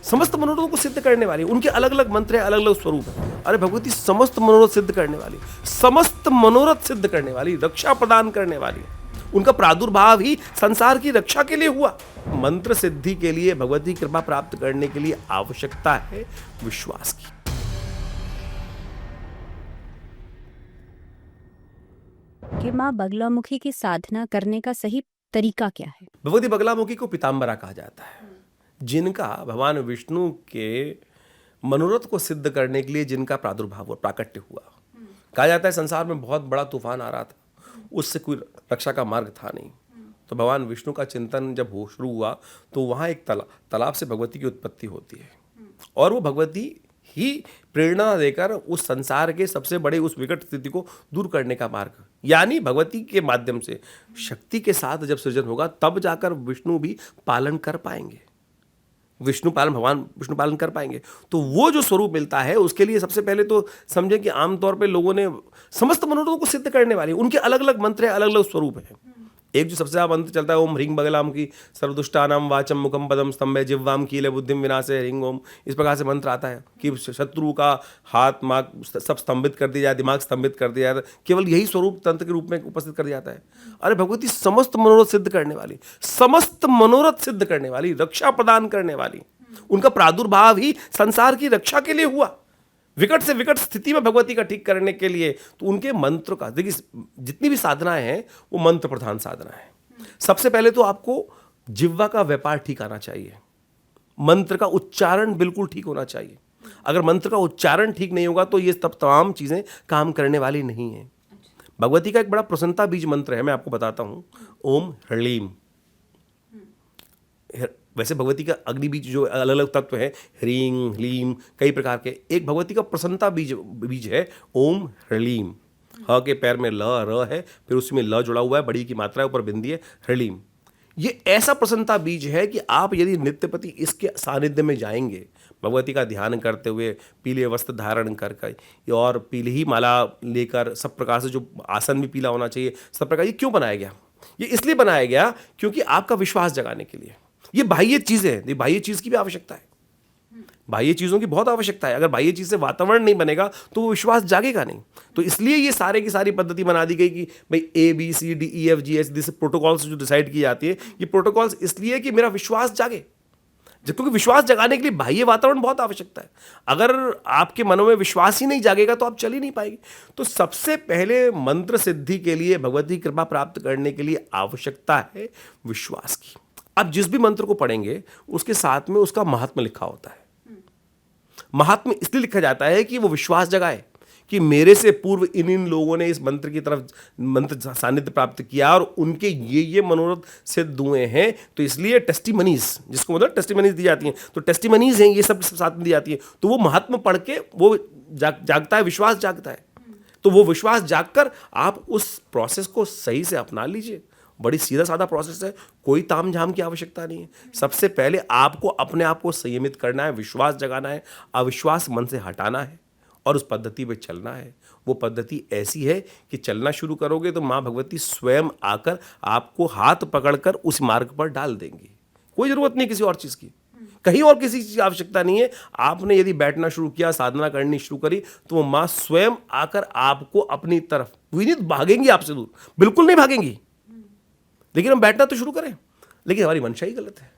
समस्त मनोरथों को सिद्ध करने वाली, उनके अलग अलग मंत्र है, अलग अलग स्वरूप है। अरे भगवती समस्त मनोरथ सिद्ध करने वाली, समस्त मनोरथ सिद्ध करने वाली, रक्षा प्रदान करने वाली। उनका प्रादुर्भाव ही संसार की रक्षा के लिए हुआ। मंत्र सिद्धि के लिए, भगवती कृपा प्राप्त करने के लिए आवश्यकता है विश्वास की। कि माँ बगलामुखी की साधना करने का सही तरीका क्या है? भगवती बगलामुखी को पीताम्बरा कहा जाता है, जिनका भगवान विष्णु के मनोरथ को सिद्ध करने के लिए जिनका प्रादुर्भाव हुआ, प्राकट्य हुआ। कहा जाता है संसार में बहुत बड़ा तूफान आ रहा था, उससे कोई रक्षा का मार्ग था नहीं। तो भगवान विष्णु का चिंतन जब हो शुरू हुआ तो वहाँ एक तालाब से भगवती की उत्पत्ति होती है, और वो भगवती ही प्रेरणा देकर उस संसार के सबसे बड़े उस विकट स्थिति को दूर करने का मार्ग, यानी भगवती के माध्यम से शक्ति के साथ जब सृजन होगा तब जाकर विष्णु भी पालन कर पाएंगे, भगवान विष्णु पालन कर पाएंगे। तो वो जो स्वरूप मिलता है उसके लिए सबसे पहले तो समझें कि आमतौर पे लोगों ने समस्त मनोरथों को सिद्ध करने वाली, उनके अलग अलग मंत्र है, अलग अलग स्वरूप है। एक जो सबसे ज्यादा मंत्र चलता है ओम ह्रीं बगलामुखी सर्वदुष्टानां वाचम मुखम पदम स्तंभे जिह्वाम कीले बुद्धिम विनाशे ह्रीं ओम। इस प्रकार से मंत्र आता है कि शत्रु का हाथ माग सब स्तंभित कर दिया जाए, दिमाग स्तंभित कर दिया जाए, केवल यही स्वरूप तंत्र के रूप में उपस्थित कर दिया जाता है। अरे भगवती समस्त मनोरथ सिद्ध करने वाली, समस्त मनोरथ सिद्ध करने वाली, रक्षा प्रदान करने वाली। उनका प्रादुर्भाव ही संसार की रक्षा के लिए हुआ, विकट से विकट स्थिति में भगवती का ठीक करने के लिए। तो उनके मंत्र का, देखिए जितनी भी साधनाएं हैं वो मंत्र प्रधान साधना है। सबसे पहले तो आपको जिह्वा का व्यापार ठीक आना चाहिए, मंत्र का उच्चारण बिल्कुल ठीक होना चाहिए। अगर मंत्र का उच्चारण ठीक नहीं होगा तो ये तब तमाम चीजें काम करने वाली नहीं है। भगवती का एक बड़ा प्रसन्नता बीज मंत्र है, मैं आपको बताता हूं, ओम ह्रीं। वैसे भगवती का अग्नि बीज जो अलग अलग तत्व है, ह्रीं ह्लीं कई प्रकार के, एक भगवती का प्रसन्नता बीज है ओम ह्रीं। ह के पैर में ल र है, फिर उसमें ल जुड़ा हुआ है, बड़ी की मात्रा है, ऊपर बिंदी है, ह्रीं। ये ऐसा प्रसन्नता बीज है कि आप यदि नित्यपति इसके सानिध्य में जाएंगे, भगवती का ध्यान करते हुए पीले वस्त्र धारण करके और पीली ही माला लेकर, सब प्रकार से जो आसन भी पीला होना चाहिए, सब प्रकार। ये क्यों बनाया गया? ये इसलिए बनाया गया क्योंकि आपका विश्वास जगाने के लिए। ये बाह्य चीजें हैं, ये बाह्य चीज की भी आवश्यकता है, बाह्य चीजों की बहुत आवश्यकता है। अगर बाह्य चीज से वातावरण नहीं बनेगा तो वो विश्वास जागेगा नहीं। तो इसलिए ये सारे की सारी पद्धति बना दी गई कि भाई ABCDEFGH जैसे प्रोटोकॉल्स जो डिसाइड की जाती है, ये प्रोटोकॉल्स इसलिए कि मेरा विश्वास जागे, क्योंकि विश्वास जगाने के लिए बाह्य वातावरण बहुत आवश्यकता है। अगर आपके मनों में विश्वास ही नहीं जागेगा तो आप चल ही नहीं पाएंगे। तो सबसे पहले मंत्र सिद्धि के लिए, भगवती कृपा प्राप्त करने के लिए आवश्यकता है विश्वास की। आप जिस भी मंत्र को पढ़ेंगे उसके साथ में उसका महात्म्य लिखा होता है। महात्म्य इसलिए लिखा जाता है कि वो विश्वास जगाए कि मेरे से पूर्व इन लोगों ने इस मंत्र की तरफ मंत्र सानिध्य प्राप्त किया और उनके ये मनोरथ सिद्ध हुए हैं। तो इसलिए टेस्टिमनीज, जिसको मतलब टेस्टिमनीज दी जाती हैं, तो टेस्टिमनीज हैं, ये सब साथ में दी जाती है। तो वो महात्म्य पढ़ के वो जागता है, विश्वास जागता है। तो वो विश्वास जागकर आप उस प्रोसेस को सही से अपना लीजिए। बड़ी सीधा साधा प्रोसेस है, कोई ताम झाम की आवश्यकता नहीं है। सबसे पहले आपको अपने आप को संयमित करना है, विश्वास जगाना है, अविश्वास मन से हटाना है और उस पद्धति पे चलना है। वो पद्धति ऐसी है कि चलना शुरू करोगे तो माँ भगवती स्वयं आकर आपको हाथ पकड़कर उस मार्ग पर डाल देंगी। कोई जरूरत नहीं किसी और चीज़ की, कहीं और किसी चीज़ की आवश्यकता नहीं है। आपने यदि बैठना शुरू किया, साधना करनी शुरू करी, तो वो माँ स्वयं आकर आपको अपनी तरफ, विनीत भागेंगी आपसे दूर, बिल्कुल नहीं भागेंगी, लेकिन हम बैठना तो शुरू करें। लेकिन हमारी मंशा ही गलत है।